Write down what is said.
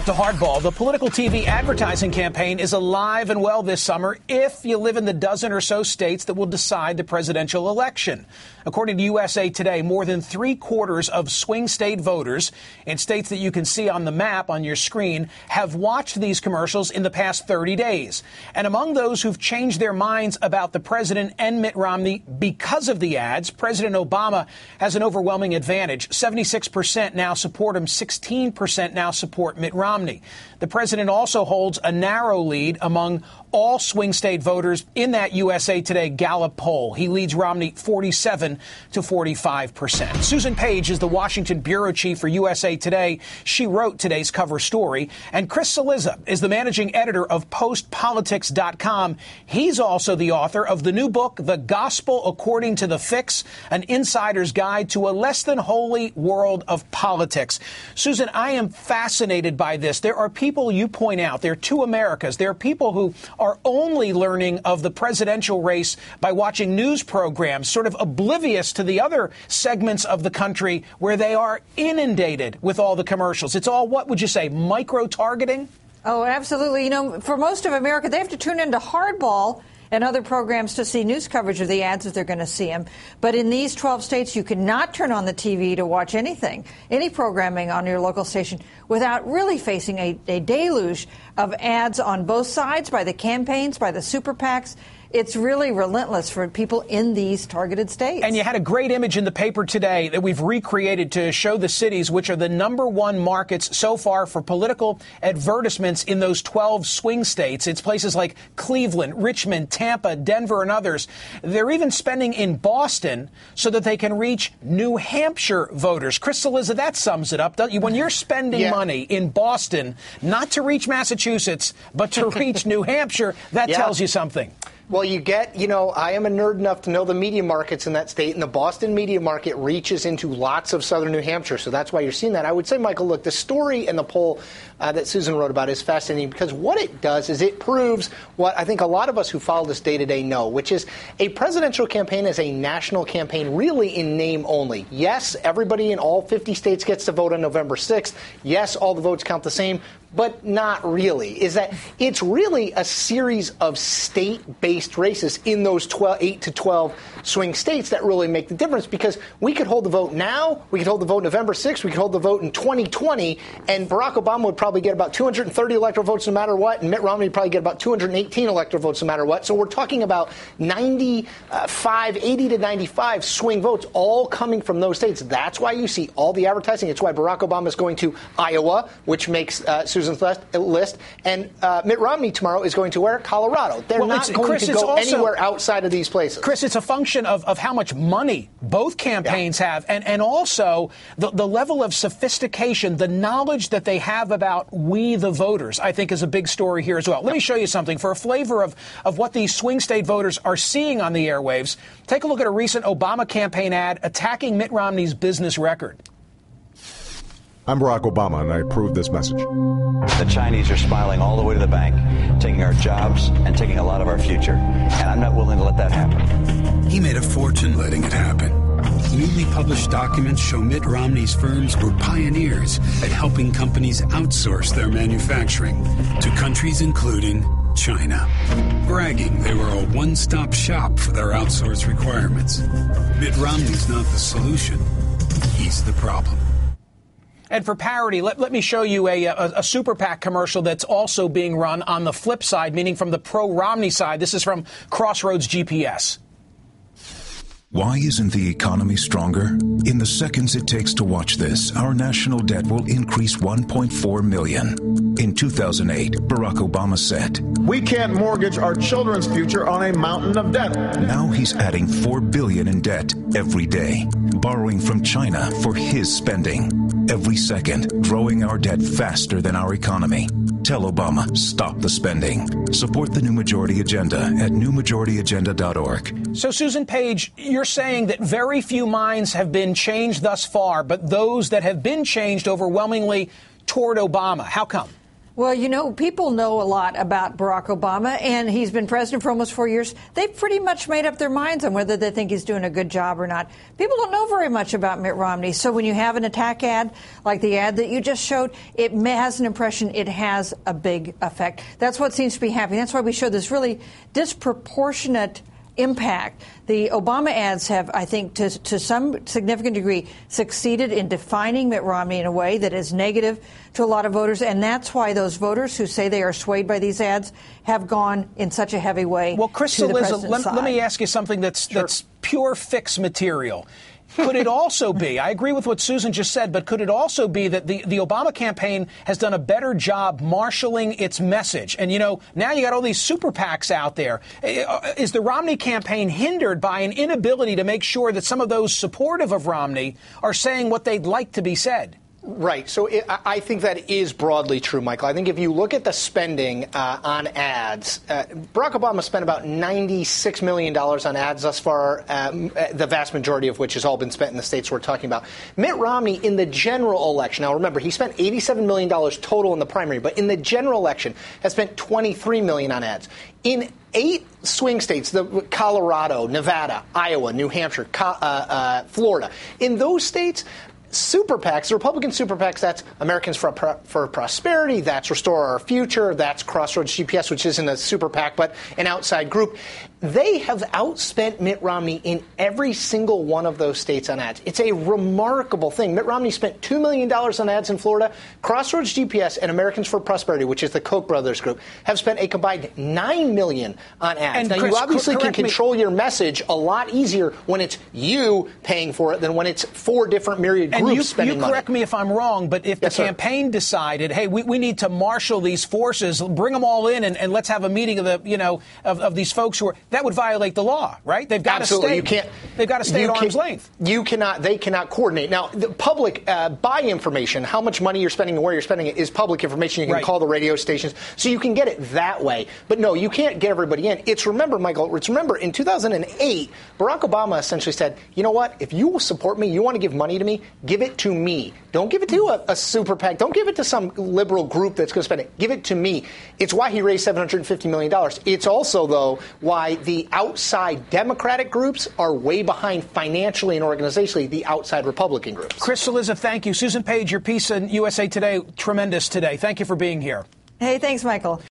to Hardball. The political TV advertising campaign is alive and well this summer if you live in the dozen or so states that will decide the presidential election. According to USA Today, more than 3/4 of swing state voters in states that you can see on the map on your screen have watched these commercials in the past 30 days. And among those who've changed their minds about the president and Mitt Romney because of the ads, President Obama has an overwhelming advantage. 76% now support him, 16% now support Mitt Romney. The president also holds a narrow lead among all swing state voters in that USA Today Gallup poll. He leads Romney 47 to 45%. Susan Page is the Washington bureau chief for USA Today. She wrote today's cover story. And Chris Cillizza is the managing editor of postpolitics.com. He's also the author of the new book, The Gospel According to the Fix, an insider's guide to a less than holy world of politics. Susan, I am fascinated by this. There are people, you point out, there are two Americas. There are people who are only learning of the presidential race by watching news programs, sort of oblivious to the other segments of the country where they are inundated with all the commercials. It's all, what would you say, micro-targeting? Oh, absolutely. You know, for most of America, they have to tune into Hardball and other programs to see news coverage of the ads if they're going to see them. But in these 12 states, you cannot turn on the TV to watch anything, any programming on your local station, without really facing a deluge of ads on both sides, by the campaigns, by the super PACs. It's really relentless for people in these targeted states. And you had a great image in the paper today that we've recreated to show the cities which are the #1 markets so far for political advertisements in those 12 swing states. It's places like Cleveland, Richmond, Tampa, Denver, and others. They're even spending in Boston so that they can reach New Hampshire voters. Chris Cillizza, that sums it up. When you're spending money in Boston, not to reach Massachusetts, but to reach New Hampshire, that tells you something. Well, you get, I am a nerd enough to know the media markets in that state, and the Boston media market reaches into lots of southern New Hampshire. So that's why you're seeing that. I would say, Michael, look, the story and the poll that Susan wrote about is fascinating because what it does is it proves what I think a lot of us who follow this day to day know, which is a presidential campaign is a national campaign really in name only. Yes, everybody in all 50 states gets to vote on November 6th. Yes, all the votes count the same. But not really, is that it's really a series of state-based races in those 8 to 12 swing states that really make the difference, because we could hold the vote now, we could hold the vote November 6th, we could hold the vote in 2020, and Barack Obama would probably get about 230 electoral votes no matter what, and Mitt Romney would probably get about 218 electoral votes no matter what. So we're talking about 80 to 95 swing votes all coming from those states. That's why you see all the advertising. It's why Barack Obama is going to Iowa, which makes Susan's list, and Mitt Romney tomorrow is going to where? Colorado. They're not going to go anywhere outside of these places. Chris, it's a function of how much money both campaigns have, and also the level of sophistication, the knowledge that they have about we the voters, I think is a big story here as well. Let me show you something. For a flavor of what these swing state voters are seeing on the airwaves, take a look at a recent Obama campaign ad attacking Mitt Romney's business record. I'm Barack Obama, and I approve this message. The Chinese are smiling all the way to the bank, taking our jobs and taking a lot of our future. And I'm not willing to let that happen. He made a fortune letting it happen. Newly published documents show Mitt Romney's firms were pioneers at helping companies outsource their manufacturing to countries including China, bragging they were a one-stop shop for their outsource requirements. Mitt Romney's not the solution. He's the problem. And for parody, let me show you a Super PAC commercial that's also being run on the flip side, meaning from the pro-Romney side. This is from Crossroads GPS. Why isn't the economy stronger? In the seconds it takes to watch this, our national debt will increase $1.4 million. In 2008, Barack Obama said, "We can't mortgage our children's future on a mountain of debt." Now he's adding $4 billion in debt every day, borrowing from China for his spending. Every second, growing our debt faster than our economy. Tell Obama, stop the spending. Support the New Majority Agenda at newmajorityagenda.org. So, Susan Page, you're saying that very few minds have been changed thus far, but those that have been changed overwhelmingly toward Obama. How come? Well, you know, people know a lot about Barack Obama, and he's been president for almost 4 years. They've pretty much made up their minds on whether they think he's doing a good job or not. People don't know very much about Mitt Romney. So when you have an attack ad, like the ad that you just showed, it has an impression, it has a big effect. That's what seems to be happening. That's why we show this really disproportionate impact. The Obama ads have, I think, to some significant degree, succeeded in defining Mitt Romney in a way that is negative to a lot of voters, and that's why those voters who say they are swayed by these ads have gone in such a heavy way. Well, Crystal, to the president's side. let me ask you something that's pure fix material. Could it also be, I agree with what Susan just said, but could it also be that the Obama campaign has done a better job marshaling its message? And, you know, now you got all these super PACs out there. Is the Romney campaign hindered by an inability to make sure that some of those supportive of Romney are saying what they'd like to be said? Right. So I think that is broadly true, Michael. I think if you look at the spending on ads, Barack Obama spent about $96 million on ads thus far, the vast majority of which has all been spent in the states we're talking about. Mitt Romney in the general election, now remember, he spent $87 million total in the primary, but in the general election has spent $23 million on ads. In 8 swing states, Colorado, Nevada, Iowa, New Hampshire, Florida, in those states, super PACs, the Republican super PACs, that's Americans for Prosperity, that's Restore Our Future, that's Crossroads GPS, which isn't a super PAC, but an outside group. They have outspent Mitt Romney in every single one of those states on ads. It's a remarkable thing. Mitt Romney spent $2 million on ads in Florida. Crossroads GPS and Americans for Prosperity, which is the Koch brothers group, have spent a combined $9 million on ads. And now, Chris, you obviously can control your message a lot easier when it's you paying for it than when it's 4 different myriad groups spending money. You correct me if I'm wrong, but if the campaign decided, hey, we need to marshal these forces, bring them all in, and let's have a meeting of the of these folks who are, that would violate the law, right? They've got Absolutely. to stay. They've got to stay at arm's length. You cannot. They cannot coordinate. Now, the public buy information. How much money you're spending and where you're spending it is public information. You can call the radio stations, so you can get it that way. But no, you can't get everybody in. Michael. Remember in 2008, Barack Obama essentially said, you know what? If you will support me, you want to give money to me, give it to me. Don't give it to a super PAC. Don't give it to some liberal group that's going to spend it. Give it to me. It's why he raised $750 million. It's also, though, why the outside Democratic groups are way behind financially and organizationally the outside Republican groups. Chris Cillizza, thank you. Susan Page, your piece in USA Today, tremendous today. Thank you for being here. Hey, thanks, Michael.